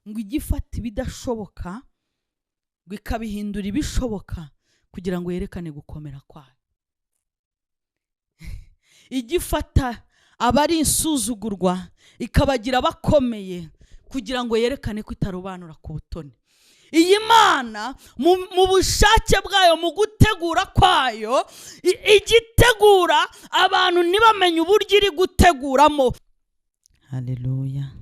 ngo igifata ibidashoboka ngo ikabihindura ibishoboka kugira ngo yerekane gukomera kwayo. Igifata abari insuzugurwa ikabagira bakomeye kugira ngo yerekane ko itarobanura ku butoni. Iyi Mana mu bushake bwayo, mu gutegura kwayo, igitegura abantu ntibamenye uburyo iri guteguramo. Haleluya.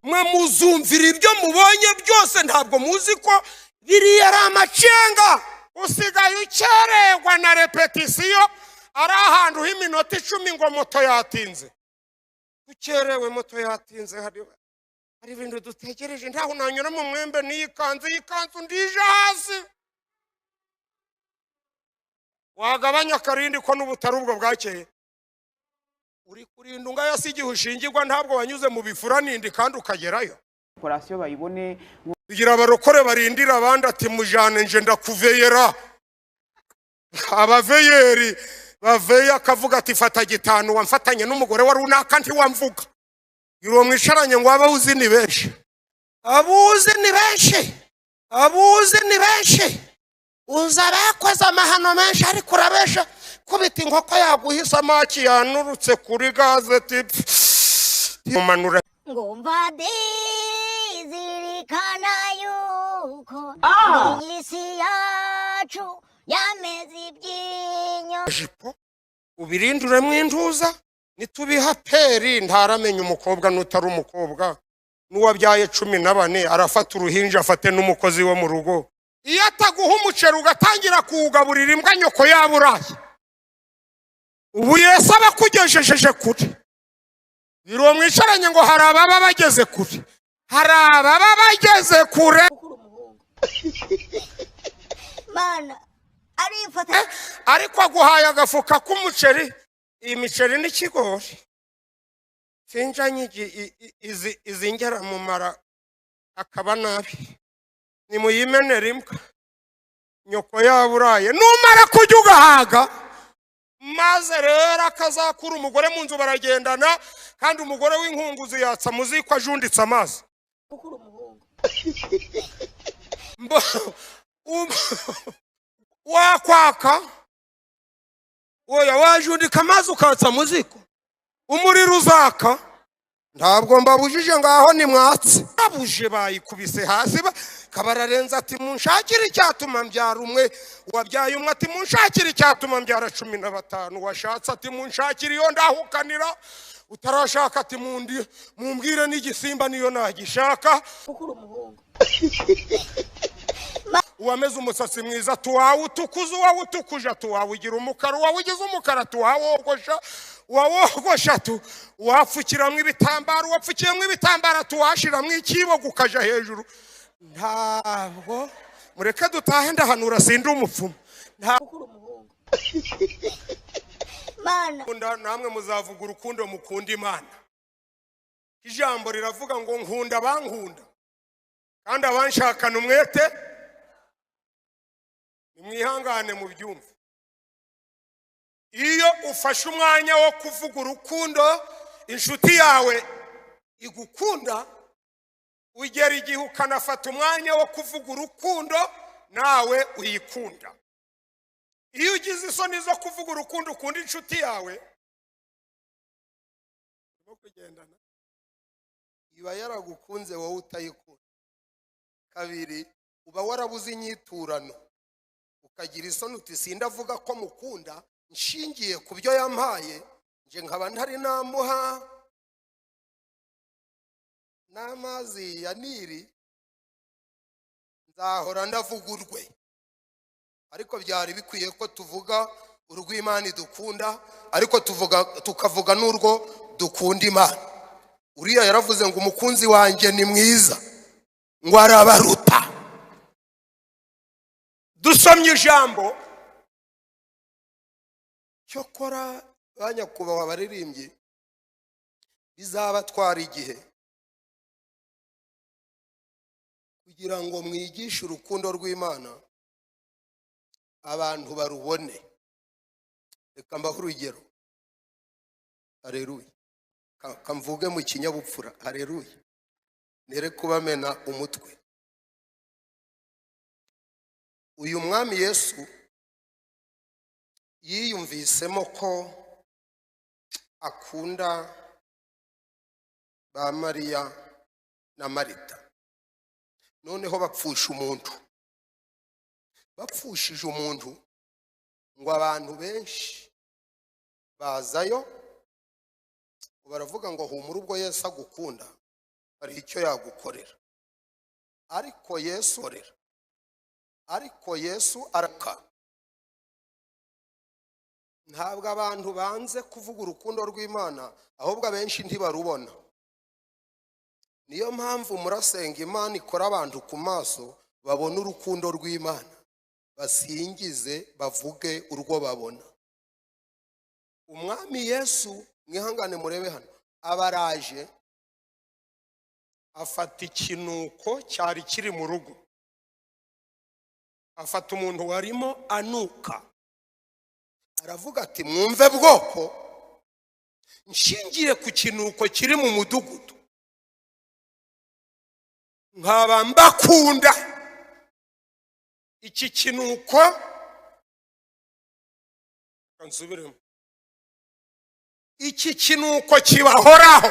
Mwe muzumvira ibyo mubonye byose, ntabwo muzi ko biriya ari amacenga. Usigaye ukererwa na repetisiyo, ari ahantu h'iminota 10 ngo moto yatinze. Ukerewe moto yatinze, hari ibintu dutegereje, ntaho nanyura mu mwembe n'iyikanzu ndije hasi. Wagabanya karindi ko n'ubutari ubwo bwakeye. Uri kurinda unga yasigiye ushingirwa, ntabwo wanyuze mu bifura nindi kandi ukagerayo. Korasiyo bayibone kugira abarokore barindira abandi ati mujane nje ndakuveyera. Abaveyeri baveya akavuga ati fata gitanu wamfatanye n'umugore wa runaka ntiwamvuga. Iro mwicaranye ngo ababuzi ni benshi. Abuzi ni benshi. Uza bakoze amahano menshi ariko urabesha kubita inkoko yaguhisa amaki yanurutse kuri gazeti. Mumanura ngomba dizirikana yuko isi yacu yameze ibyinyo. Ubirindure mwintuza nitubiha peri ntaramenya umukobwa n'utari umukobwa. N'uwabyaye 14 arafata uruhinja afate n'umukozi wo mu rugo. Iyo ataguha umuceri ugatangira kuwugaburira imbwa nyoko yaburaye, ubu Yesu abakugejejeje kure. Biro mwicaranye ngo hari ababa bageze kure. Mana arifata ariko aguhaye agafuka k'umuceri. Iyi miceri ni kigori. Sinjanye izingera mu mara akaba nabi. Ni muyimenera imbwa nyoko yaburaye, numara kujya ugahaga. Maze rero akazakura umugore mu nzu baragendana, kandi umugore w'inkunguzi yatsa muziko ajunditse amazi. Wakwaka oya wajundika amazi ukatsa muziko, umuriro uzaka. Ntabwo mbabujije ngaho ni mwatsi. Abuje bayikubise hasi kabararenza ati munshakira icyatuma mbyara umwe. Wabyaye umwe ati munshakira icyatuma mbyara 15. Washatse ati munshakira iyo ndahukanira. Utarashaka ati mumbwire n'igisimba niyo nagishaka. Uwameze umusatsi mwiza tuwawe utukuza, uwawe utukuje tuwawe ugira umukara, uwawe ugize umukara tuwawogosha, uwawogosha wapfukiramo ibitambaro, wapfukiyemo ibitambaro tuwashiramo ikibo gukaja hejuru. Ntabwo mureke dutahe ndahanura sindi umupfumu. Mana namwe muzavuga urukundo mukunda Imana. Ijambo riravuga ngo nkunda bankunda kandi abanshakana umwete. Nimwihangane mu byumva. Iyo ufashe umwanya wo kuvuga urukundo inshuti yawe igukunda, ugera igihe ukanafata umwanya wo kuvuga urukundo nawe uyikunda. Iyo ugize isoni zo kuvuga urukundo ukunda inshuti yawe, no kugendana iba yaragukunze wowe utayikunda. Kabiri, uba warabuze inyiturano ukagira isoni uti sindavuga ko mukunda nshingiye ku byo yampaye, nje nkaba ntari namuha n'amazi ya Nili, nzahora ndavuga urwe. Ariko byari bikwiye ko tuvuga urw'Imana idukunda, ariko tukavuga n'urwo dukunda Imana. Uriya yaravuze ngo umukunzi wanjye ni mwiza, ngo arabaruta. Dusomye ijambo cyokora banyakubaho abaririmbyi, bizabatwara igihe kugira ngo mwigishe urukundo rw'Imana abantu barubone. Reka mbaho urugero. Haleluya. Kamvuge mu kinyabupfura. Haleluya. nere kubamena umutwe. Uyu mwami Yesu yiyumvisemo ko akunda ba Mariya na Marita. Noneho bapfusha umuntu. Bapfushije umuntu ngo abantu benshi bazayo baravuga ngo humura ubwo Yesu agukunda hari icyo yagukorera. Ariko Yesu araka. Ntabwo abantu banze kuvuga urukundo rw'Imana, ahubwo abenshi ntibarubona. Niyo mpamvu murasenga Imana ikora abantu ku maso babona urukundo rw'Imana, basingize bavuge urwo babona. Umwami Yesu mwihangane murebe hano abaraje afata ikinuko cyari kiri mu rugo, afata umuntu warimo anuka, aravuga ati mwumve bwoko, nshingiye ku kinuko kiri mu mudugudu nkaba mbakunda, iki kinuko kansubiremo, iki kinuko kibahoraho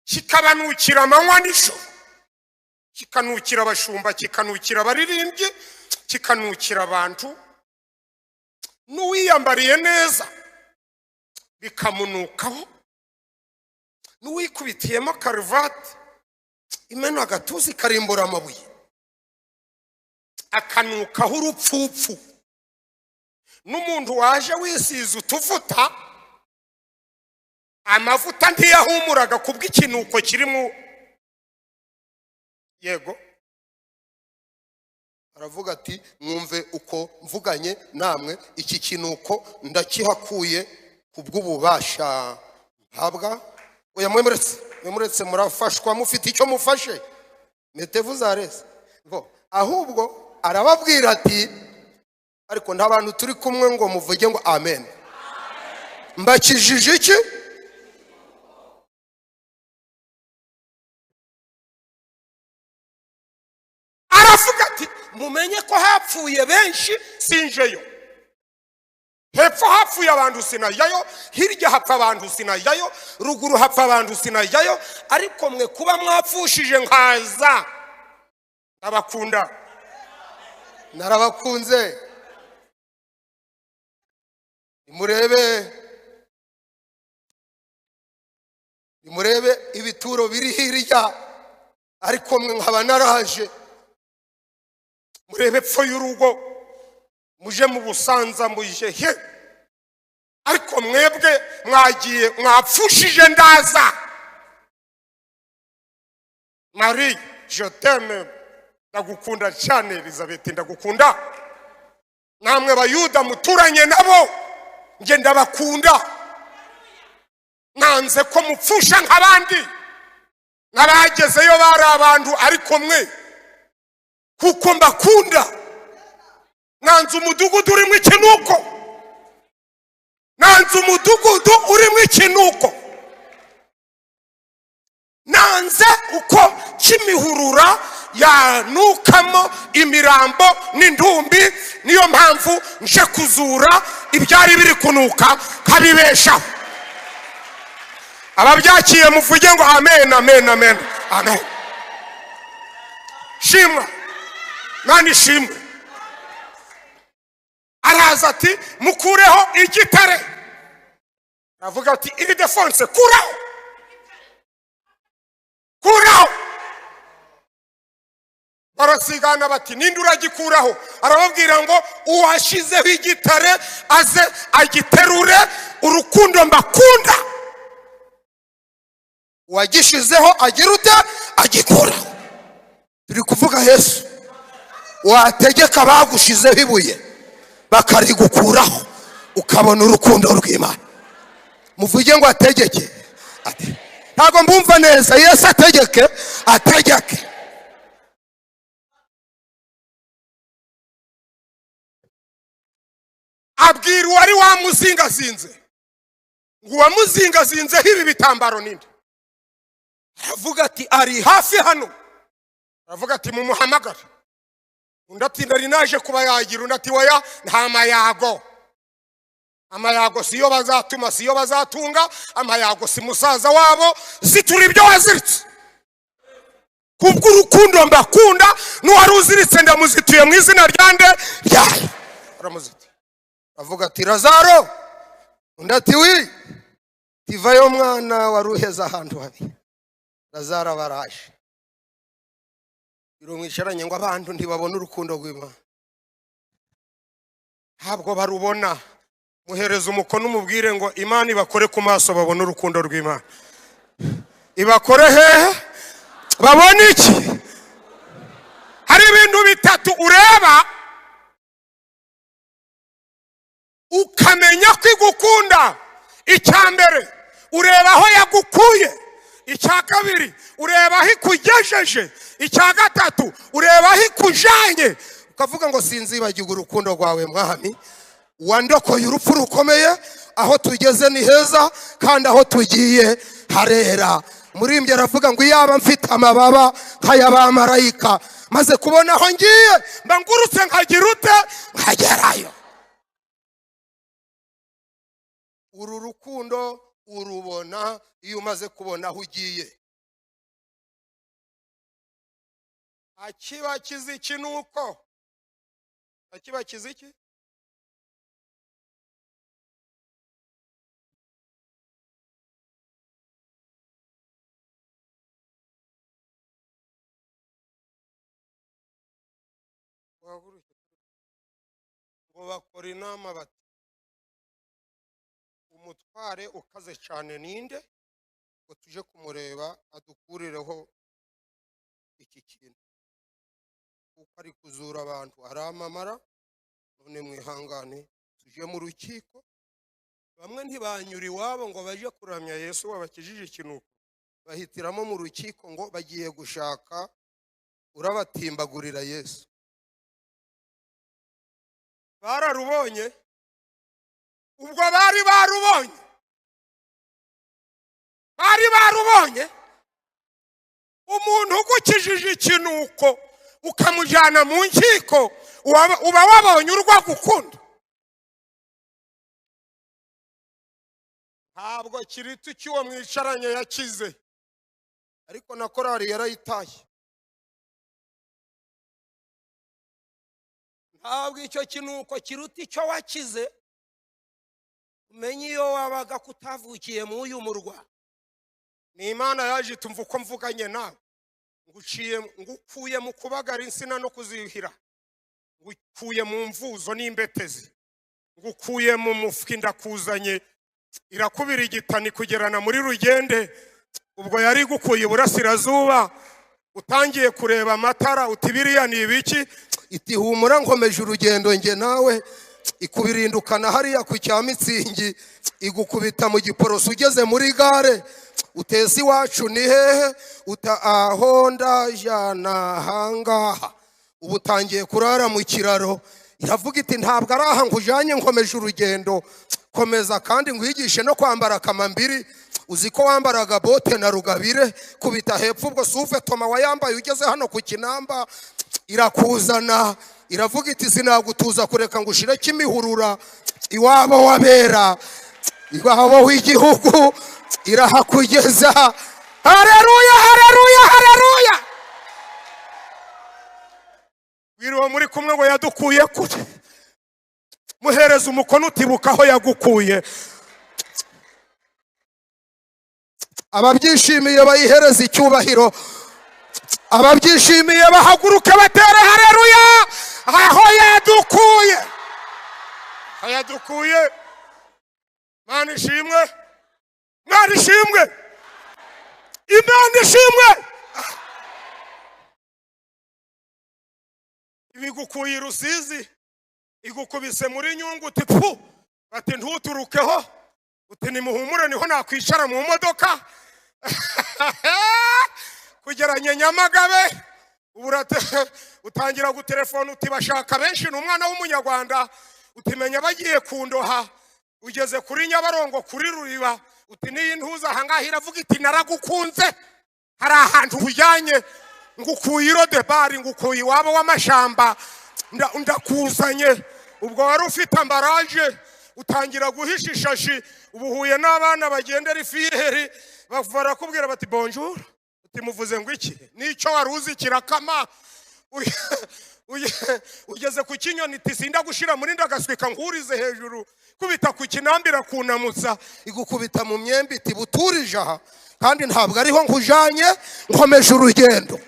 kikabanukira amanywa n'ijoro, kikanukira abashumba, kikanukira abaririmbyi, kikanukira abantu, n'uwiyambariye neza bikamunukaho, n'uwikubitiyemo karuvati imena agatuza karimbura amabuye akanukaho urupfupfu, n'umuntu waje wisize utuvuta amavuta ntiyahumuraga kubw'ikinuko kirimo. Yego aravuga ati mwumve uko mvuganye namwe, iki kinuko ndakihakuye kubw'ububasha habwa. Oya mwemuretse murafashwa mufite icyo mufashe, mettez-vous à l'aise. Ahubwo arababwira ati ariko nta bantu turi kumwe ngo muvuge ngo amen. Mbakijije iki? Aravuga ati mumenye ko hapfuye benshi sinjeyo. Hepfo hapfuye abantu sinajyayo, hirya hapfa abantu sinajyayo, ruguru hapfa abantu sinajyayo, ariko mwe kuba mwapfushije nkaza ndabakunda, narabakunze. Nimurebe ibituro biri hirya, ariko mwe nkaba naraje. Murebe pfo y'urugo muje mu Busanza muje he, ariko mwebwe mwagiye mwapfushije ndaza. Marie je t'aime, ndagukunda cyane. Elizabeth ndagukunda. Namwe bayuda muturanye nabo nge ndabakunda. Nanze ko mupfusha nk'abandi, n'abagezeyo bari abantu, ariko mwe kuko mbakunda. Nanze umudugudu urimo ikinuko, nanze umudugudu urimo ikinuko, nanze uko Kimihurura yanukamo imirambo n'indumbi. Niyo mpamvu nje kuzura ibyari biri kunuka kabibeshaho. Ababyakiye muvuge ngo amen amen amen amen. Shimwa nani shimwe. Araza ati mukureho igitare, aravuga ati Ildefonse kuraho, kuraho. Barasigana bati ninde uragikuraho? Arababwira ngo uwashizeho igitare aze agiterure, urukundo mbakunda wagishizeho agirute agikuraho. Turi kuvuga Yesu wategeka bagushizeho ibuye bakarigukuraho ukabona urukundo rw'Imana. Muvuge ngo ategeke. Ntago mbumva neza. Yesu ategeke, ategeke. Abwira wari wamuzingazinze ngo wamuzingazinzeho ibi bitambaro ninde? aravuga ati ari hafi hano, aravuga ati mumuhamagare. Undi ati ndari naje kuba yagira. Undi ati oya, nta mayago. Amayago siyo bazatuma, siyo bazatunga. Amayago si musaza wabo, zitura ibyo waziritse. Kubw'urukundo mbakunda, n'uwari uziritse ndamuzituye mu izina ryande ryayo. Aramuzitiye. Avuga ati Lazaro. Undi ati wi, tivayo mwana waruheza ahantu habi. Lazaro baraje. Mwicaranye ngo abantu ntibabona urukundo rw'Imana. Ntabwo barubona. Muhereza umukono umubwire ngo Imana ibakore ku maso babona urukundo rw'Imana. Ibakore hehe? Babona iki? Hari ibintu bitatu ureba ukamenya ko igukunda. Icya mbere ureba aho yagukuye. Icya kabiri ureba aho ikugejeje. Icya gatatu ureba aho ikujanye. Ukavuga ngo sinzibagirwa urukundo rwawe mwami, wandokoye urupfu rukomeye. Aho tugeze ni heza kandi aho tugiye harera. Murimbye aravuga ngo yaba mfite amababa nk'ay'abamarayika, maze kubona aho ngiye mba ngurutse nkagira ute nkagerayo. Uru rukundo urubona iyo umaze kubona aho ugiye. Akiba kiziki nuko. Akiba kiziki? Ngo bakora inama bati umutware ukaze cyane ninde ngo tuje kumureba adukurireho iki kintu, kuko ari kuzura abantu aramamara. None mwihangane tuje mu rukiko. Bamwe ntibanyura iwabo ngo baje kuramya Yesu wabakijije ikinuko, bahitiramo mu rukiko ngo bagiye gushaka urabatimbagurira Yesu. Bararubonye. Ubwo bari barubonye umuntu ugukijije ikinuko ukamujyana mu nkiko, uba wabonye urwa gukunda. Ntabwo kiriti cy'uwo mwicaranye yakize, ariko na korari yarayitaye. Ntabwo icyo kinuko kiruta icyo wakize. Umenye iyo wabaga kutavukiye mu uyu murwa, ni Imana yaje tumva uko mvuganye nawe. Ngukuye mu kubagara insina no kuzihira, ngukuye mu mvuzo n'imbetezi, ngukuye mu mufuka ndakuzanye irakubira igitani kugerana muri Rugende. Ubwo yari gukuye Burasirazuba, utangiye kureba amatara uti biriya ni ibiki? Iti humura nkomeje urugendo nge nawe. Ikubirindukana hariya ku cya Mitsingi, igukubita mu Giporoso ugeze muri gare. Utezi iwacu ni hehe? Uta aho ndajana hangaha. Ubu utangiye kurara mu kiraro. Iravuga iti ntabwo ari aha nkujanye nkomeje urugendo, komeza kandi ngwigishe no kwambara kamambiri. Uzi ko wambaraga bote na rugabire, kubita hepfo ubwo suve toma wayambaye ugeze hano ku Kinamba. Irakuzana iravuga iti sinagutuza kureka ngushire Kimihurura iwabo wabera, iwabo w'igihugu irahakugeza. Haleluya, haleluya, haleluya. Wiriwe muri kumwe ngo yadukuye kure, muhereza umukono utibuka aho yagukuye. Ababyishimiye bayihereza icyubahiro. Ababyishimiye bahaguruke batere haleluya. Aho yadukuye, aho yadukuye. Mana ishimwe, Mana ishimwe, Imana ishimwe. Ibigukuye Rusizi, igukubise muri Nyungu uti pfu, bati ntuturukeho, uti nimuhumure niho nakwicara mu modoka. Kugeranya Nyamagabe utangira gutelefona uti bashaka benshi n'umwana w'umunyarwanda, utimenya bagiye kundoha. Ugeze kuri Nyabarongo kuri Ruriba uti niyi ntuza ahangaha iravuga iti naragukunze. hari ahantu hujyanye ngukuye irodebari ngukuye iwabo w'amashamba ndakuzanye ubwo wari ufite ambaraje utangira guhisha ishashi ubuhuye n'abana bagendera ifiheri barakubwira bati bonjour utimuvuze ngo iki nicyo wari uzi kirakama ugeze ku kinyoni tisinda gushira muri ndagaswika nkurize hejuru kubita ku kinambira kunamutsa igukubita mu myembe iti buturije aha kandi ntabwo ariho nkujanye nkomeje urugendo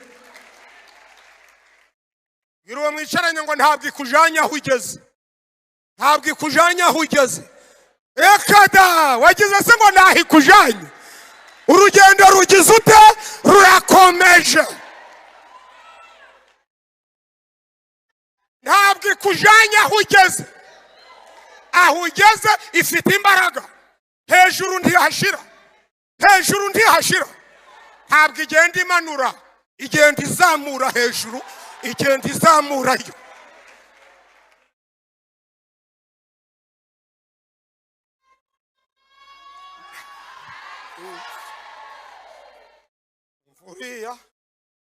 Giruwe mwicaranye ngo ntabwo ikujanye aho ugeze ntabwo ikujanye aho ugeze ekada wagize se ngo naho ikujanye urugendo rugize ute rurakomeje ntabwo ikujanye aho ugeze ifite imbaraga hejuru ntihashira ntabwo igenda imanura igenda izamura hejuru igenda izamurayo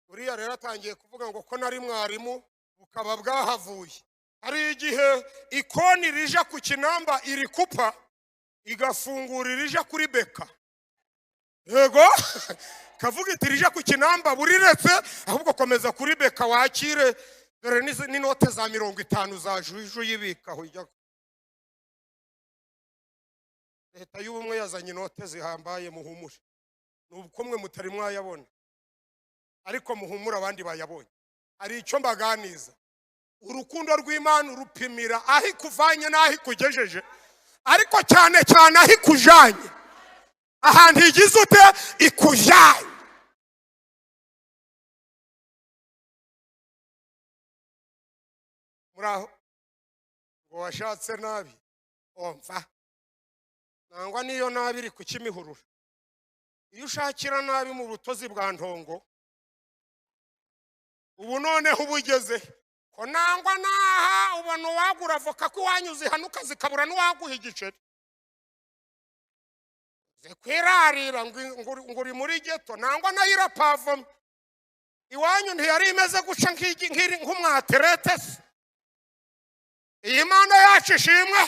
uriya rero atangiye kuvuga ngo ko nari mwarimu bukaba bwahavuye hari igihe ikoni rija ku kinamba iri kupa igafungura irija kuri beka yego kavuga iti rija ku kinamba buriretse ahubwo komeza kuri beka wakire dore n'inote za 50 za juju yibika hujya leta y'ubumwe yazanye inote zihambaye muhumure nuko mwe mutari mwayabona ariko muhumura abandi bayabonye hari icyo mbaganiza urukundo rw'Imana urupimira aho ikuvanye n'aho ikugejeje ariko cyane cyane aho ikujanye ahantu igize ute ikujanye muraho ngo washatse nabi omva nangwa niyo nabi iri ku Kimihurura iyo ushakira nabi mu butozi bwa Ntongo ubu noneho ubugeze ko nangwa naha ubona uwagura avoka ko wanyuze hanuka zikabura n'uwaguha igiceri zikwirarira ngo uri muri geto nangwa nayira pavome iwanyu ntiyari imeze guca nk'umwaterete se iyi Mana yacu ishimwe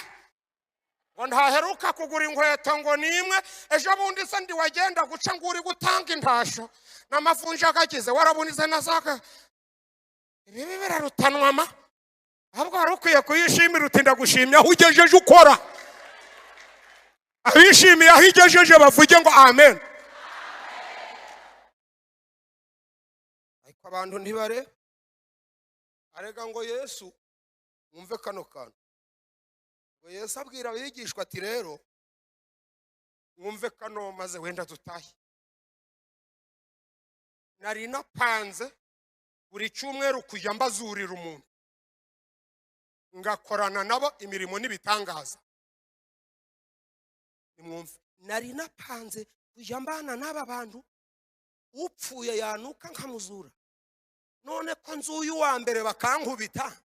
ngo ntaheruka kugura inkweto ngo nimwe ejo bundi se ndi wagenda guca ngo uri gutanga intasho n'amavunja agagize warabunize nazaka ibi birarutanwa ma ahubwo wari ukwiye kuyishimira uti ndagushimye aho ugejeje ukora abishimiye aho igejeje bavuge ngo amen ariko abantu ntibare arega ngo Yesu mwumve kano kantu ngo Yesu abwira abigishwa ati rero mwumve kano maze wenda dutahe nari napanze buri cyumweru kujya mbazurira umuntu ngakorana nabo imirimo n'ibitangaza nimwumve nari napanze kujya mbana n'aba bantu upfuye yanuka nkamuzura none ko nzuyu wa mbere bakankubita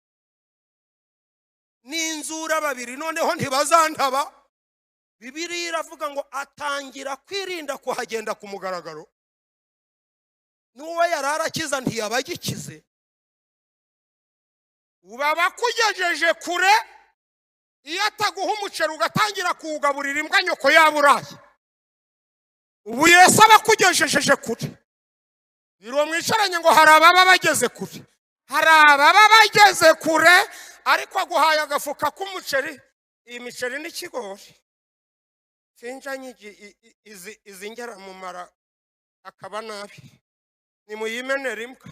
n'inzura babiri noneho ntibazantaba Bibiliya iravuga ngo atangira kwirinda kuhagenda ku mugaragaro n'uwo yararakiza ntiyabagikize uba bakugejeje kure iyo ataguha umuceri ugatangira kuwugaburira imbwa nyoko yaburaye ubu Yesu abakugejeje kure biro mwicaranye ngo hari ababa bageze kure ariko aguhaye agafuka k'umuceri iyi miceri n'ikigori sinjanye izi ngera mu mara akaba nabi nimuyimenera imbwa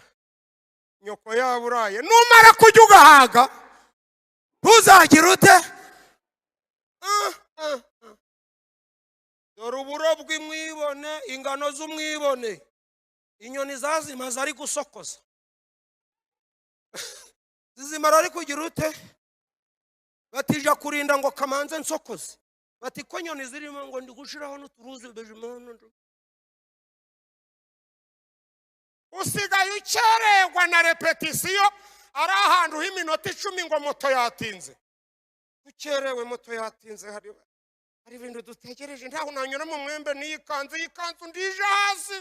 nyoko yaburaye numara kujya ugahaga ntuzagira ute dore uburo bw'imwibone ingano z'umwibone inyoni zazimaze ari gusokoza zizimara ari kugira ute batija kurinda ngo kamanze nsokoze bati ko nyoni zirimo ngo ndi gushiraho n'uturuzi bejimono usigaye ukererwa na repetisiyo ari ahantu h'iminota 10 ngo moto yatinze ukerewe moto yatinze hari ibintu dutegereje ntaho nanyura mu mwembe n'iyikanzu ndije hasi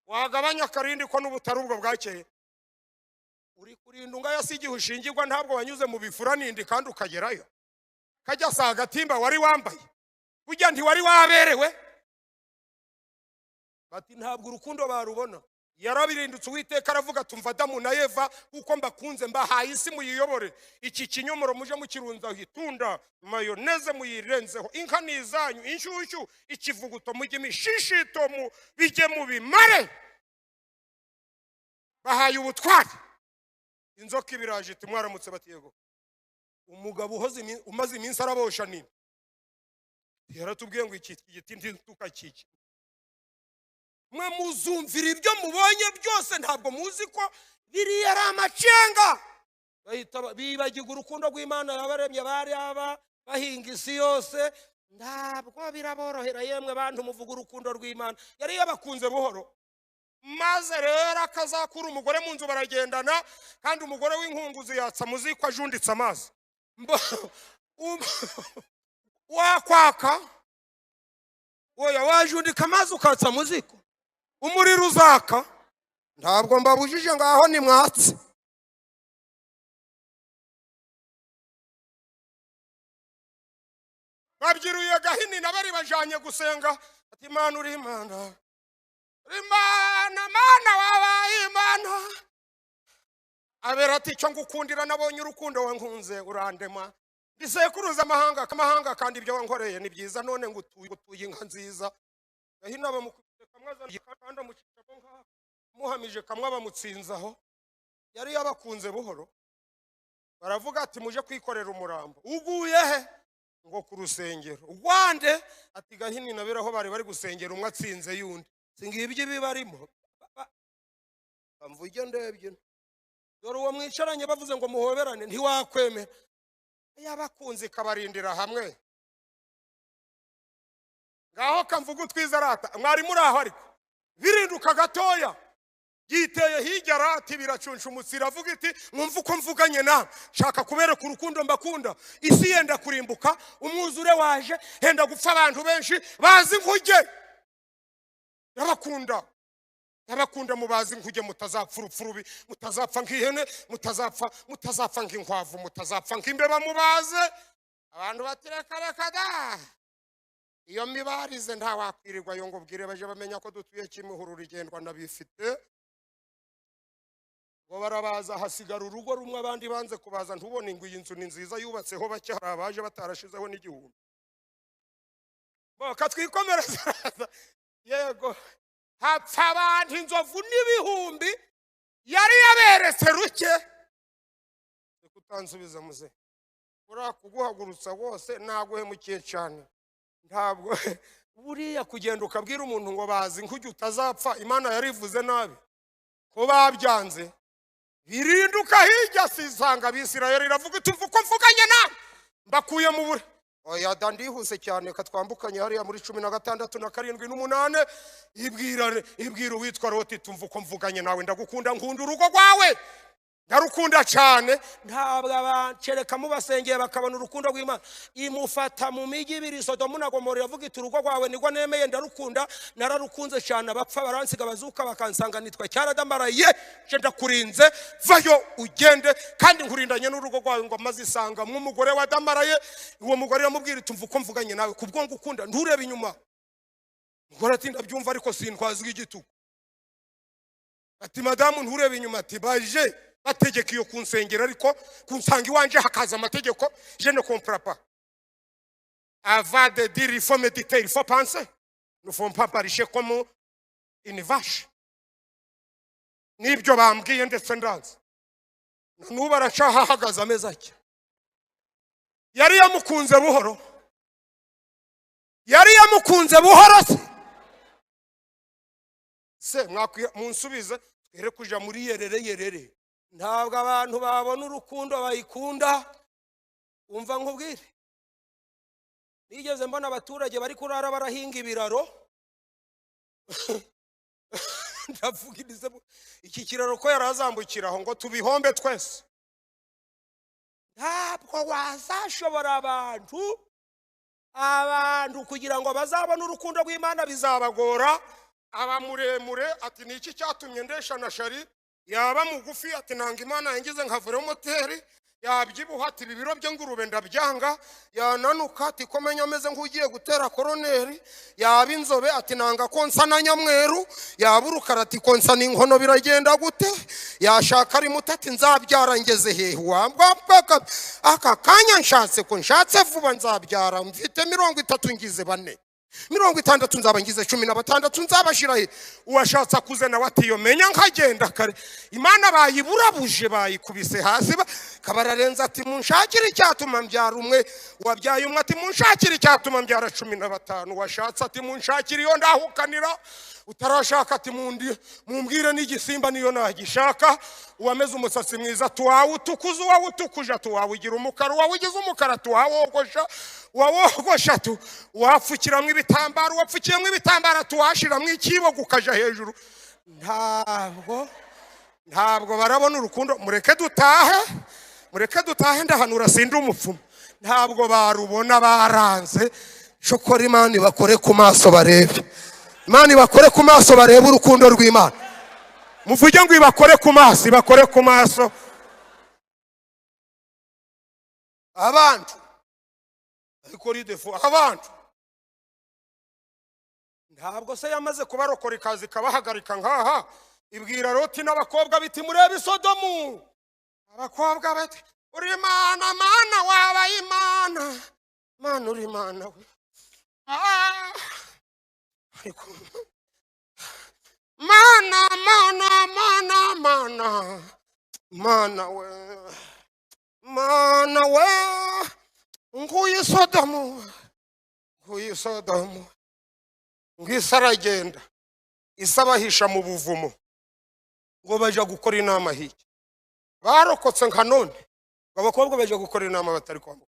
wagabanya akarindi ko n'ubutari ubwo bwakeye. Uri kurinda unga yasigiye ushingirwa ntabwo wanyuze mu bifura nindi kandi ukagerayo. Kajya sa gatimba wari wambaye. Kujya nti wari waberewe. Bati ntabwo urukundo barubona. Yarabirindutse Uwiteka aravuga tumva Adamu na Eva uko mbakunze mbahaye isi muyiyobore. Iki kinyomoro muje mukirunza hitunda mayoneze muyirenzeho. Inka nizanyu inshyushyu ikivuguto mujye imishishito mu bijye mu bimare. Bahaye ubutwari. Inzoka ibiraje iti mwaramutse bati yego. Umugabo umaze iminsi arabosha nini. Yaratubwiye ngo iki giti ntukakiki. Mwe muzumvira ibyo mubonye byose ntabwo muzi ko biri ari amacenga. Bahita bibagiga urukundo rw'Imana yabaremye bari aba bahinga isi yose. Ntabwo biraborohera yemwe bantu muvuga urukundo rw'Imana. Yari yabakunze buhoro. Maze rero akazakura umugore mu nzu baragendana kandi umugore w'inkunguzi yatsa muziko ajunditse amazi. Wakwaka oya wajundika amazi ukatsa muziko. Umuriro uzaka ntabwo mbabujije ngaho ni mwatse. Babyiruye Gahini nabari bajanye gusenga ati Imana uri Imana. Imana mana wabaye Imana. Abera ati cyo ngukundira nabonye urukundo wankunze urandema. Ndisekuruza amahanga kandi ibyo wankoreye ni byiza none ngutuye inka nziza. Gahini abamukubise kamwaza kandi amucicamo nka muhamije kamwe abamutsinzaho. Yari yabakunze buhoro. Baravuga ati muje kwikorera umurambo. Uguye he? Ngo ku rusengero. Ugwande ati Gahini naberaho bari gusengera umwe atsinze yundi. Singibye bibarimo. Bamvuge ndebye. Dore uwo mwicaranye bavuze ngo muhoberane ntiwakwemera. Yabakunze kabarindira hamwe. Ngaho kamvuga utwizarata mwari muri aho ariko birinduka gatoya yiteye hirya rati biracunshumutse iravuga iti mwumva uko mvuganye na shaka kubereka urukundo mbakunda. Isi yenda kurimbuka umwuzure waje henda gupfa abantu benshi bazi nkuge. Nabakunda mubazi nkuge mutazapfa urupfurubi mutazapfa nk'ihene mutazapfa nk'inkwavu mutazapfa nk'imbeba mubaze. Abantu batireka da. Iyo mibarize nta wakwirirwa yo ngo bwire baje bamenya ko dutuye Kimihurura rigendwa nabifite. Ngo barabaza hasigara urugo rumwe abandi banze kubaza ntubone ngo iyi nzu ni nziza yubatseho bake hari abaje batarashizeho n'igihumbi. Boka twikomereza yego hapfa abantu inzovu n'ibihumbi yari yaberetse ruke. Kutansubiza muze urakuguhagurutsa wose naguhemukiye cyane. Ntabwo buriya kugenda ukabwira umuntu ngo bazi nkujye utazapfa Imana yarivuze nabi ko babyanze birinduka hirya sisanga Abisirayeli iravuga ituvuga uko mvuganye nawe mbakuye mu bure. Oya ndihuse cyane katwambukanye hariya muri 16 na 7 n'8 ibwira witwa Loti tumva uko mvuganye nawe ndagukunda nkunda urugo rwawe ndarukunda cyane. Ntabwo abancereka mubasengeye bakabona urukundo rw'Imana. Imufata mu migi ibiri Sodomu na Gomora yavuga iti urugo rwawe niko nemeye ndarukunda nararukunze cyane abapfa baransiga bazuka bakansanga nitwa cyaradamaraye je ndakurinze vayo ugende kandi nkurindanye n'urugo rwawe ngo maze isanga mu mugore wa damaraye. Uwo mugore yamubwira tumva uko mvuganye nawe kubwo ngukunda nturebe inyuma. Mugore ati ndabyumva ariko sintwazwe igitugu. Ati madamu nturebe inyuma ati baje bategeka iyo kunsengera ariko kunsanga iwanje hakaza amategeko je ne comprends pas. Avant de dire il faut méditer il faut penser. Nous faut pas parler comme une vache. Nibyo bambwiye ndetse ndanze. Nubu aracaha hagaza ameza cye. Yari yamukunze buhoro. Se munsubize twere kuja muri yerere. Ntabwo abantu babona urukundo bayikunda. Umva nkubwire nigeze mbona abaturage bari kurara barahinga ibiraro. Ndavugize iki kiraro ko yarazambukiraho ngo tubihombe twese. Ntabwo wazashobora abantu kugira ngo bazabone urukundo rw'Imana bizabagora. aba muremure ati niki cyatumye ndesha na shari, yaba mugufi ati nanga Imana yangize nkavure moteri, yabyibuha ati ibibiro by'ingurube ndabyanga, yananuka ati komenya ameze nk'ugiye gutera koroneri, yaba inzobe ati nanga konsa na nyamweru, yaburukara ati konsa n'inkono biragenda gute, yashaka ari muto ati nzabyara ngeze hehe, wambwaka aka kanya nshatse ko nshatse vuba nzabyara mfite 30 ngize 4, 60 nzaba ngize 16 nzabashira he, uwashatse akuze nawe ati yo menya nkagenda kare, Imana bayiburabuje bayikubise hasi kabararenza ati munshakira icyatuma mbyara umwe, wabyaye umwe ati munshakira icyatuma mbyara 15, washatse ati munshakira iyo ndahukanira, utarashaka ati mumbwire n'igisimba niyo nagishaka, uwameze umusatsi mwiza tuwawe utukuza, uwawe utukuje tuwawugira umukara, uwawugize umukara tuwawogosha, uwawogosha wapfukiramo ibitambaro, wapfukiyemo ibitambaro tuwashiramo ikibo gukaja hejuru. Ntabwo barabona urukundo. Mureke dutahe ndahanura sindi umupfumu. Ntabwo barubona baranze. Shokora Imana bakore ku maso barebe. Imana bakore ku maso barebe urukundo rw'Imana. Muvuge ngo ibakore ku maso, bakore ku maso. Abantu ariko ridefo abantu ntabwo se yamaze kubarokora ikazi kabahagarika nkaha, ibwira Loti n'abakobwa biti murebe Sodomu, abakobwa bati uri Imana mana wabaye Imana, Mana uri Imana we, ariko Mana we nguyu Sodomu ngisaragenda isabahisha mu buvumo ngo baje gukora inama hiki, barokotse nka none abakobwa baje gukora inama batari kwa mukuru.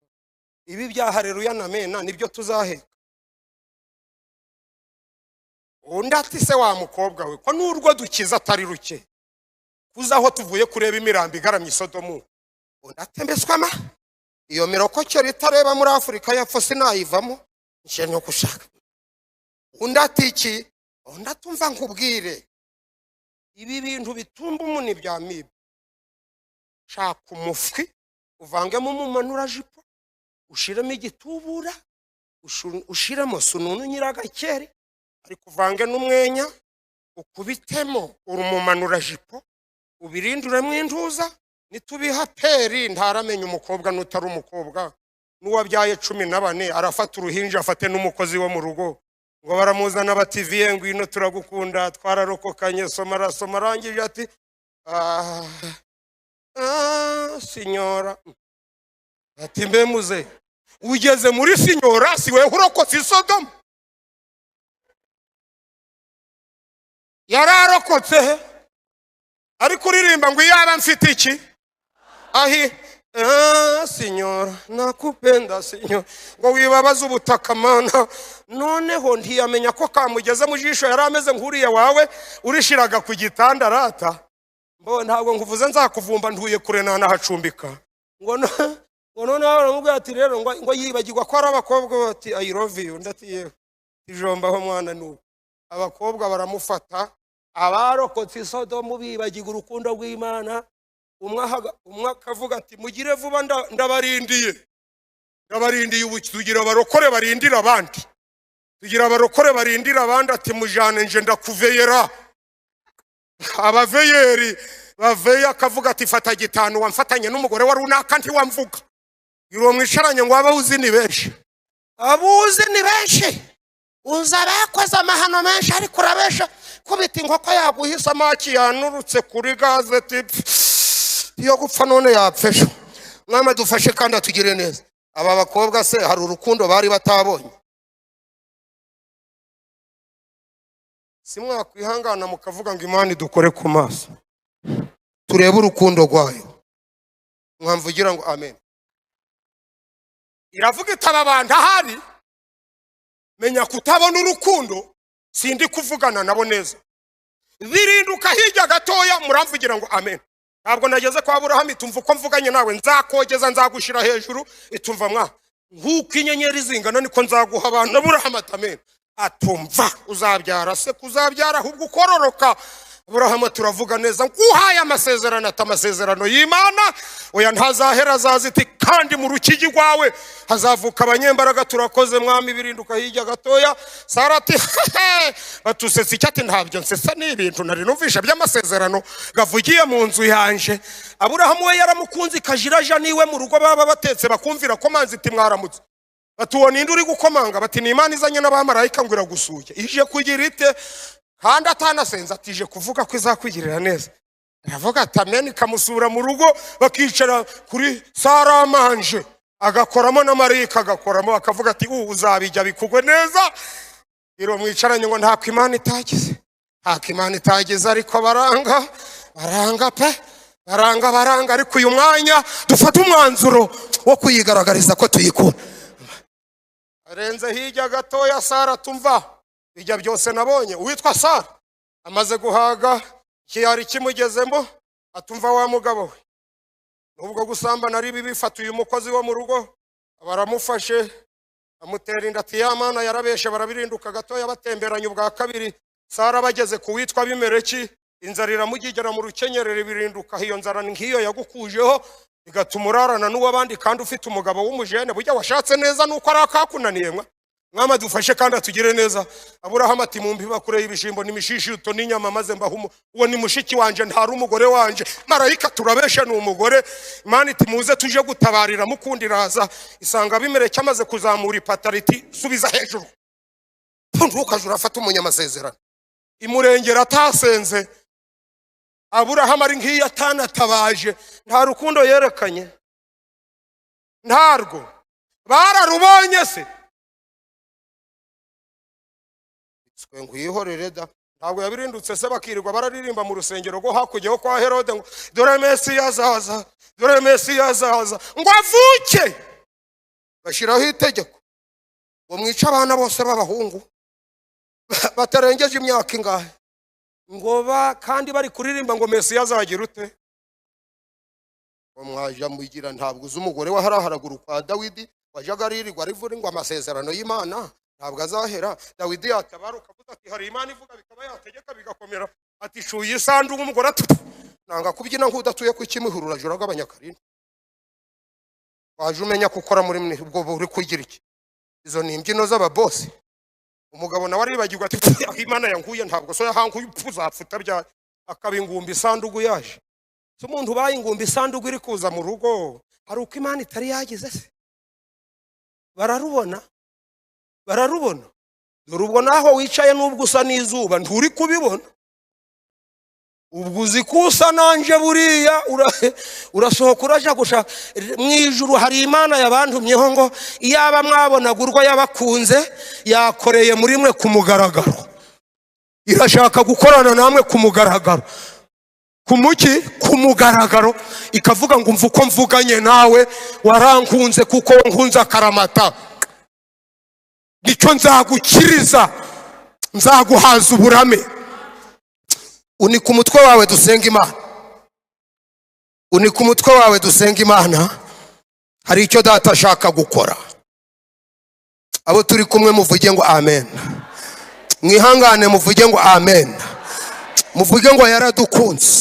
Ibi bya Haleluya na Amena nibyo tuzaheka. Undati se wa mukobwa we ko nurwo dukiza atari ruke, kuzaho tuvuye kureba imirambi igaramye Sodomu, undatembeswama iyo mirokokero itareba muri Afrika y'Epfo sinayivamo nje no gushaka. Undatiki undatumva nkubwire ibi bintu bitumba umuni bya mibi, shaka umufwi uvangemo umumanura jipo, ushiremo igitubura, ushiremo sununu nyiragakeri, ari kuvange n'umwenya, ukubitemo urumumanura jipo, ubirinduremo intuza, nitubiha peri ntaramenya umukobwa n'utari umukobwa, n'uwabyaye 14 arafata uruhinja afate n'umukozi wo mu rugo, ngo baramuzana bativiye ngwino turagukunda twararokokanye soma rangije ati sinyora ati mbe muze ugeze muri sinyora siwe urokotse Sodomu, yararokotse ari kuririmba ngo yaba mfite iki ahi sinyora nakupenda sinyora, ngo wibabaza ubutaka Mana, noneho ntiyamenya ko kamugeze mu jisho yarameze nkuriye wawe urishiraga ku gitanda rata, mbo ntabwo nguvuze nzakuvumba ntuye kure nahacumbika, ngo none baramubwira ati rero ngo yibagirwa ko ari abakobwa bati I love you, ndatiye ijombaho mwana nuko abakobwa baramufata, abarokotse Sodomu bibagirwa urukundo rw'Imana, umwe akavuga ati mugire vuba ndabarindiye ubu tugira abarokore barindira abandi, ati mujane nje ndakuveyera, abaveyeri baveye akavuga ati fata gitanu wamfatanye n'umugore wa runaka ntiwamvuga, iro mwisharanye ngo abahuzi ni benshi, uza bakoze amahano menshi ariko urabesha kubita inkoko yaguhisa amaki yanurutse kuri gaze tipi iyo gupfa none yapfesha. Mwama dufashe kandi atugire neza. Aba bakobwa se hari urukundo bari batabonye? Simwa kwihangana mukavuga ngo Imana dukore ku maso turebe urukundo rwayo, mwamvugira ngo amen. Iravuga itaba abantu ahari, menya kutabona urukundo sindi kuvugana nabo neza, birinduka hirya gatoya muramvugira ngo amen. Ntabwo nageze kwa Aburahamu itumva uko mvuganye nawe nzakogeza nzagushira hejuru, itumva mwa nkuko inyenyeri zingana niko nzaguha abantu. Aburahamu amen. atumva uzabyara se kuzabyara ahubwo ukororoka. Aburahamu turavuga neza nguhaye amasezerano atamasezerano y'Imana oya ntazahera azaziti kandi mu rukigi rwawe hazavuka abanyembaraga turakoze mwami birinduka hirya gatoya. Sara ati batusetse icyati ntabyo nsesa n'ibintu nari numvisha by'amasezerano gavugiye mu nzu yanje. Aburahamu we yaramukunze kajiraja niwe mu rugo baba batetse bakumvira ko manzi iti mwaramutse batuwona indi uri gukomanga bati ni Imana izanye n'abamarayika ngo iragusuye ije kugira ite kandi atanasenza atije kuvuga ko izakwigirira neza. Aravuga ati amen kamusura mu rugo bakicara kuri saramanje agakoramo n'amarayika agakoramo akavuga ati uzabijya bikugwe neza. Iro mwicaranye ngo nta Imana itagize Imana itagize ariko baranga pe baranga ariko uyu mwanya dufata umwanzuro wo kuyigaragariza ko tuyikunda. Arenze hirya gatoya Sara tumva bijya byose nabonye uwitwa Sara amaze guhaga kiyari kimugezemo atumva wa mugabo we nubwo gusamba nari bibifata uyu mukozi wo mu rugo baramufashe amutera inda ati ya Mana yarabeshe barabirinduka gatoya batemberanye ubwa kabiri. Sara bageze ku witwa Abimeleki inzara iramugigera mu rukenyerere birinduka. Iyo nzara ngiyo yagukujeho igatuma urarana n'uwabandi kandi ufite umugabo w'umujene burya washatse neza nuko arakakunaniye mwama dufashe kandi atugire neza. Aburahamu ati mumbi bakure y'ibishimbo n'imishishito n'inyama maze mbahumo uwo ni mushiki wanje ntari umugore wanje. Marayika turabeshe ni umugore. Imana iti muze tuje gutabarira mukundiraza isanga Abimeleki amaze kuzamura ipatariti subiza hejuru ntukajura afata umunyamasezerano imurengera atasenze. Aburahamu ari ngiye atanatabaje nta rukundo yerekanye ntarwo bararubonye se twe ngwihorere da ntabwo yabirindutse se bakirirwa bararirimba mu rusengero rwo hakujyeho kwa Herode ngo dore Mesiya azaza ngo avuke bashiraho itegeko ngo mwica abana bose b'abahungu batarengeje imyaka ingahe ngo kandi bari kuririmba ngo Mesiya azagira ute ngo mwaja mugira ntabwo uzi umugore waharaharagura kwa Dawidi wajaga aririrwa rivura ngo amasezerano y'Imana ntabwo azahera. Dawidi yatabaruka avuga ati hari Imana ivuga bikaba yategeka bigakomera ati shuye isanduku umugore ati nanga kubyina nk'udatuye ku kimihurura jora g'abanyakarine waje umenya gukora muri mwe ubwo buri kugira iki izo ni imbyino z'ababosi. Umugabo nawe aribagirwa ati Imana yanguye ntabwo so yahanguye upfuzapfuta bya akabingumba isanduku yaje so umuntu bayingumba isanduku iri kuza mu rugo hari uko Imana itari yagize se bararubona dore ubwo naho wicaye n'ubwo usa n'izuba nturi kubibona ubwo uzi kusa nanje buriya urasohoka uraja gusha mu ijuru. Hari Imana yabantumyeho ngo iyaba mwabonaga urwo yabakunze yakoreye muri mwe ku mugaragaro irashaka gukorana namwe ku mugaragaro ku mugaragaro ikavuga ngo umva uko mvuganye nawe warankunze kuko nkunze akaramata nicyo nzagukiriza nzaguhaza uburame. Unika umutwe wawe dusenga Imana hari icyo data ashaka gukora. Abo turi kumwe muvuge ngo amen mwihangane muvuge ngo amen muvuge ngo yaradukunze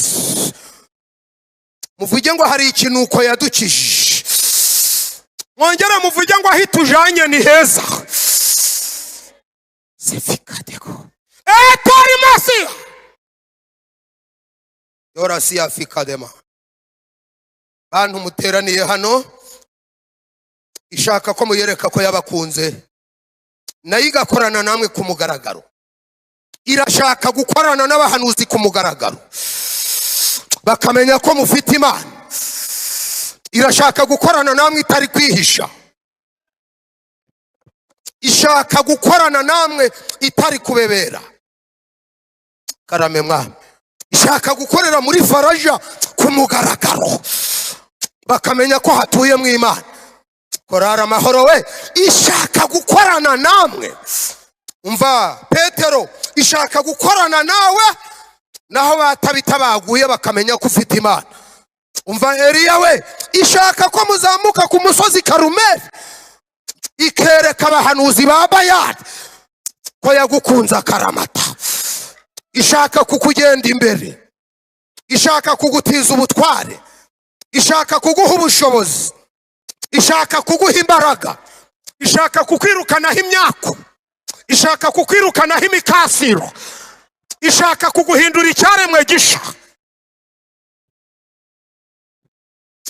muvuge ngo hari ikintu uko yadukijije mwongera muvuge ngo ahita ujanye ni heza sifikadeko tori masi dora si afikadema. Bantu muteraniye hano ishaka ko muyereka ko yabakunze nayo igakorana namwe ku mugaragaro. Irashaka gukorana n'abahanuzi ku mugaragaro bakamenya ko mufite Imana. Irashaka gukorana namwe itari kwihisha. Ishaka gukorana namwe itari kubebera. Karame mwami. Ishaka gukorera muri faraja ku mugaragaro bakamenya ko hatuye mu Imana. Korara amahoro we ishaka gukorana namwe. Umva Petero ishaka gukorana nawe naho batabita baguye bakamenya ko ufite Imana. Umva Eliya we ishaka ko muzamuka ku musozi Karumeli ikereka abahanuzi ba Bayali ko yagukunze akaramata, ishaka kukugenda imbere, ishaka kugutiza ubutware, ishaka kuguha ubushobozi, ishaka kuguha imbaraga, ishaka kukwirukanaho imyaku, ishaka kukwirukanaho imikasiro, ishaka kuguhindura icyaremwe gisha.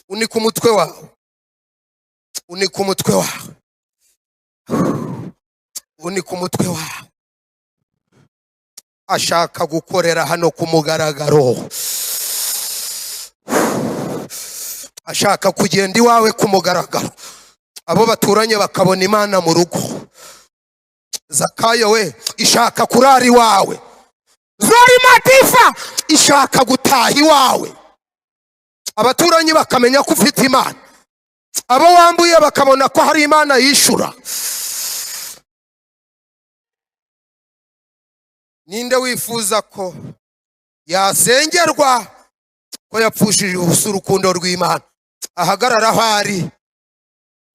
Unika umutwe wawe, unika umutwe wawe, unika umutwe wawe. Ashaka gukorera hano ku mugaragaro, ashaka kugenda iwawe ku mugaragaro, abo baturanye bakabona Imana mu rugo. Zakayo we, ishaka kurara iwawe. Zori Matifa ishaka gutaha iwawe, abaturanyi bakamenya ko ufite Imana, abo wambuye bakabona ko hari Imana yishura. Ninde wifuza ko yasengerwa, ko yapfushije ubusa urukundo rw'Imana? Ahagarara aho ari,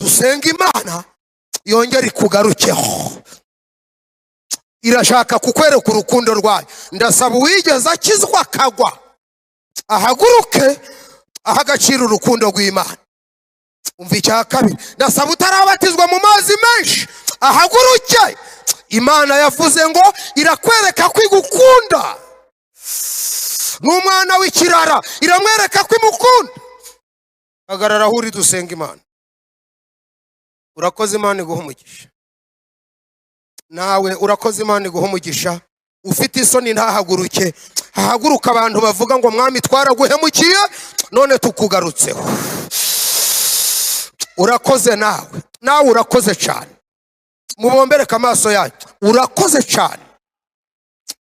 dusenga Imana yongera ikugarukeho. Irashaka kukwereka urukundo rwayo. Ndasaba uwigeze akizwa akagwa ahaguruke ahagacira urukundo rw'Imana. Umva icya kabiri, ndasaba utarabatizwa mu mazi menshi ahaguruke. Imana yavuze ngo irakwereka ko igukunda. N'umwana w'ikirara iramwereka ko imukunda. Hagarara aho uri, dusenga Imana. Urakoze, Imana iguha umugisha. Nawe urakoze, Imana iguha umugisha. Ufite isoni ntahaguruke, hahaguruka abantu bavuga ngo mwami twaraguhemukiye none tukugarutseho. Urakoze nawe urakoze cyane. Mubombereka amaso yanyu, urakoze cyane.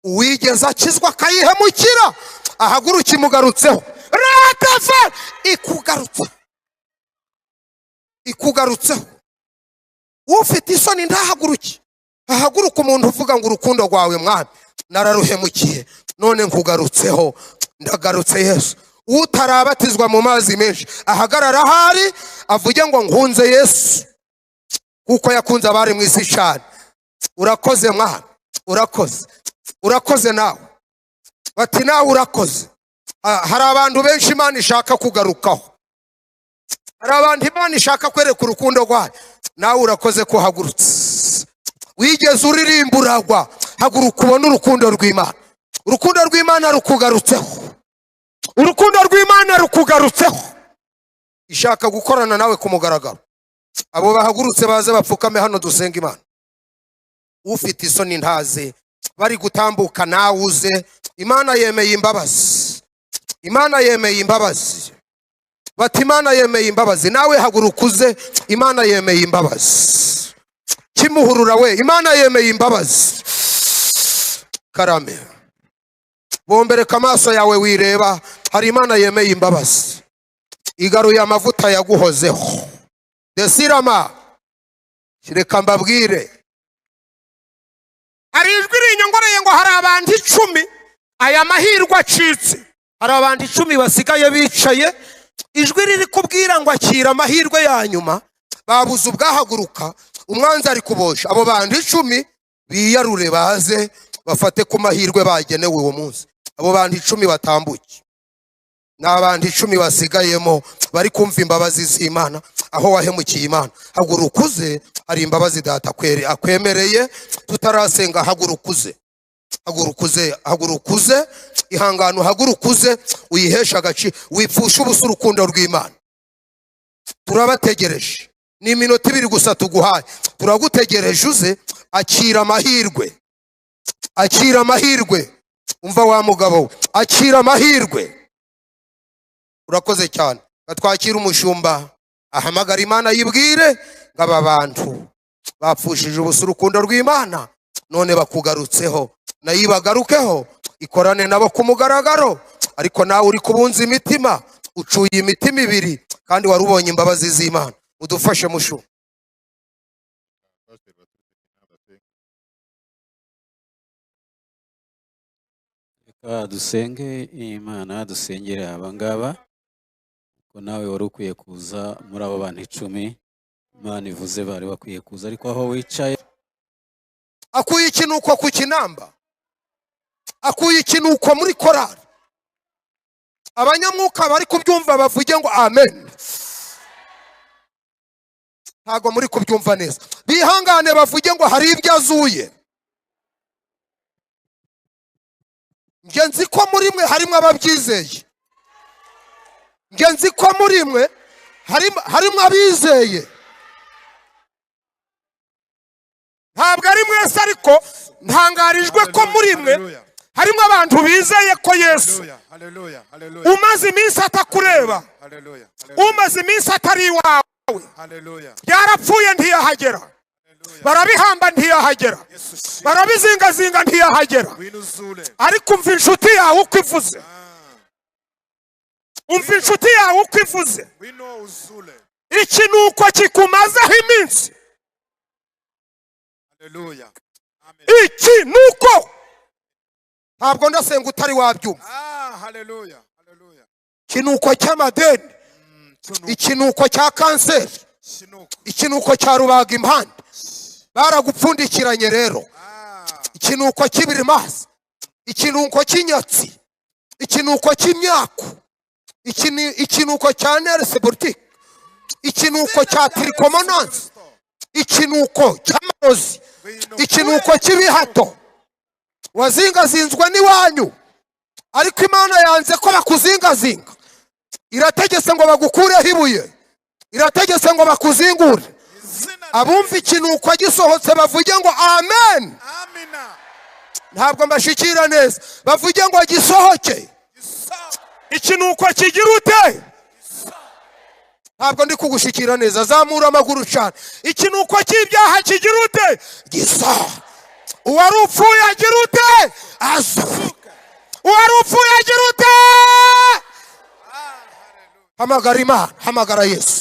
Uwigeze akizwa akayihemukira ahaguruka imugarutseho. Ratafa ikugarutseho. Ufite isoni ntahaguruke, ahaguruka umuntu uvuga ngo urukundo rwawe mwami nararuhemukiye none nkugarutseho. Ndagarutse Yesu. Utarabatizwa mu mazi menshi ahagarara ahari avuge ngo nkunze Yesu kuko yakunze abari mu isi cyane. Urakoze mwana, urakoze nawe. Bati nawe urakoze. Hari abantu benshi Imana ishaka kugarukaho, hari abantu Imana ishaka kwereka urukundo rwayo. Nawe urakoze ko hagurutse. Wigeze uririmba uragwa, haguruka ubone urukundo rw'Imana. Urukundo rw'Imana rukugarutseho, urukundo rw'Imana rukugarutseho. Ishaka gukorana nawe ku mugaragaro. Abo bahagurutse baze bapfukame hano dusenga Imana. Ufite isoni ntaze, bari gutambuka nawe uze. Imana yemeye imbabazi, Imana yemeye imbabazi. Bati Imana yemeye imbabazi. Nawe haguruka uze, Imana yemeye imbabazi. Kimuhurura we, Imana yemeye imbabazi. Karame, bombereka amaso yawe wireba, hari Imana yemeye imbabazi. Igaruye amavuta yaguhozeho. Desirama, reka mbabwire, hari ijwi rinyongoreye ngo hari abantu 10 aya mahirwe acitse. Hari abantu 10 basigaye bicaye, ijwi riri kubwira ngo akira amahirwe ya nyuma. Babuze ubwahaguruka, umwanzi ari kubosha. Abo bantu 10 biyarure baze bafate ku mahirwe bagenewe uwo munsi. Abo bantu 10 batambuke. N'abantu 10 basigayemo bari kumva imbabazi z'Imana. Aho wahemukiye Imana hagurukuze, hari imbabazi data akwemereye. Tutarasenga hagurukuze, hagurukuze ihangano, hagurukuze uyihesha agaciro, wipfusha ubusa urukundo rw'Imana. Turabategereje, ni iminota 2 gusa tuguhaye. Turagutegereje uze, akira amahirwe. Umva wa mugabo, akira amahirwe. Urakoze cyane. Batwakira umushumba ahamagara Imana yibwire ngaba bantu bapfushije ubusa urukundo rw'Imana none bakugarutseho. Nayibagarukeho ikorane nabo ku mugaragaro. Ariko nawe uri kubunza imitima, ucuye imitima 2 kandi warubonye imbabazi z'Imana. Udufashe mushu. Reka dusenge Imana, dusengere abangaba ko nawe wari ukwiye kuza muri abo bantu 10 Imana ivuze bari bakwiye kuza, ariko aho wicaye akuye ikinuko ku kinamba, akuye ikinuko muri korari. Abanyamwuka bari kubyumva bavuge ngo amen. Ntago muri kubyumva neza, bihangane bavuge ngo hari ibyo azuye. Nge nzi ko muri mwe harimo ababyizeye, nge nzi ko muri mwe harimo abizeye. Ntabwo ari mwese ariko ntangarijwe ko muri mwe harimo abantu bizeye ko Yesu umaze iminsi atakureba, umaze iminsi atari iwawe, yarapfuye ntiyahagera, barabihamba ntiyahagera, barabizingazinga ntiyahagera, ariko umva inshuti yawe uko ivuze, umva inshuti yawe uko ivuze. Iki nuko kikumazeho iminsi, iki nuko ntabwo ndasenga utari wabyumva. Ikinuko cy'amadeni, ikinuko cya kanseri, ikinuko cya rubaga impande, baragupfundikiranye rero. Ikinuko cy'ibirimazi, ikinuko cy'inyatsi, ikinuko cy'imyaku, ikinuko cya neresiborutike, ikinuko cya tirikomonansi, ikinuko cy'amarozi, ikinuko cy'ibihato. Wazingazinzwe n'iwanyu, ariko Imana yanze ko bakuzingazinga. Irategetse ngo bagukureho ibuye, irategetse ngo bakuzingure. Abumva ikinuko gisohotse bavuge ngo amen. Ntabwo mbashikira neza, bavuge ngo gisohoke. Ikinuko kigira ute? Ntabwo ndi kugushikira neza, zamura amaguru cyane. Ikinuko cy'ibyaha kigira ute? Gisa. Uwari upfuye agira ute? Azuka. Uwari upfuye agira ute? Hamagara Imana, hamagara Yesu.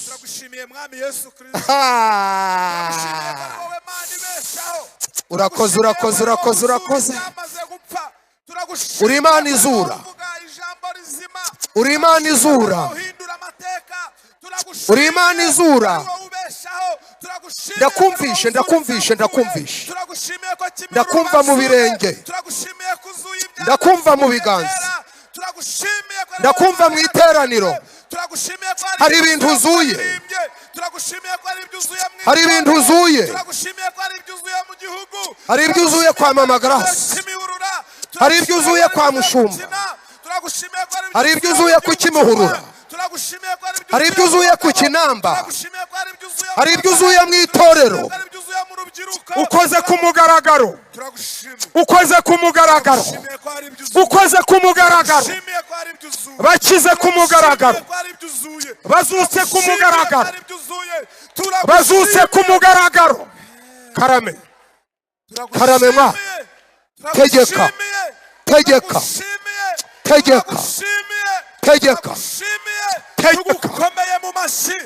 Turagushimiye mwami Yesu Kristo. Turagushimiye ko wowe Mana ibeshaho. Urakoze, urakoze, urakoze, urakoze. Uri Imana izura, uri Imana izura, uri Imana izura. Ndakumvishe, ndakumvishe, ndakumvishe, ndakumva mu birenge, ndakumva mu biganza, ndakumva mu iteraniro. Hari ibintu uzuye, hari ibintu uzuye, hari ibyo uzuye kwa Mama Grace, hari ibyo uzuye kwa Mushumba, hari ibyo uzuye ku Kimuhurura, hari ibyo uzuye ku Kinamba, hari ibyo uzuye mu itorero. Ukoze ku mugaragaro, ukoze ku mugaragaro, ukoze ku mugaragaro, bakize ku mugaragaro, bazutse ku mugaragaro, bazutse ku mugaragaro. Karame, karame ma, tegeka, tegeka, tegeka, tegeka,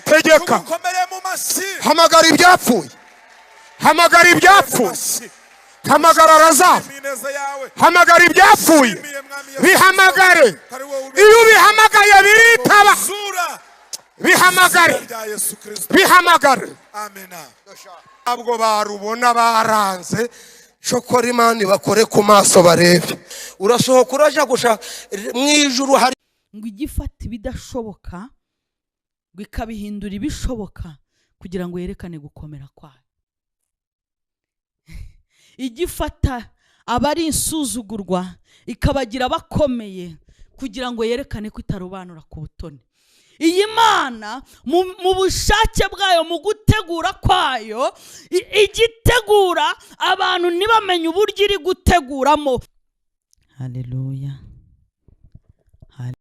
tegeka, hamagara ibyapfuye, hamagara ibyapfuye, hamagara Lazaro, hamagara ibyapfuye, bihamagare. Iyo bihamagaye biritaba, bihamagare, bihamagare. Ntabwo barubona baranze, shokora Imana bakore ku maso barebe. Urasohoka uraje gushaka mu ijuru. Hari ngo igifata ibidashoboka ngo ikabihindura ibishoboka kugira ngo yerekane gukomera kwayo. Igifata abari insuzugurwa ikabagira bakomeye kugira ngo yerekane ko itarobanura ku butoni. Iyi Mana mu bushake bwayo, mu gutegura kwayo, igitegura abantu ntibamenye uburyo iri guteguramo. Haleluya.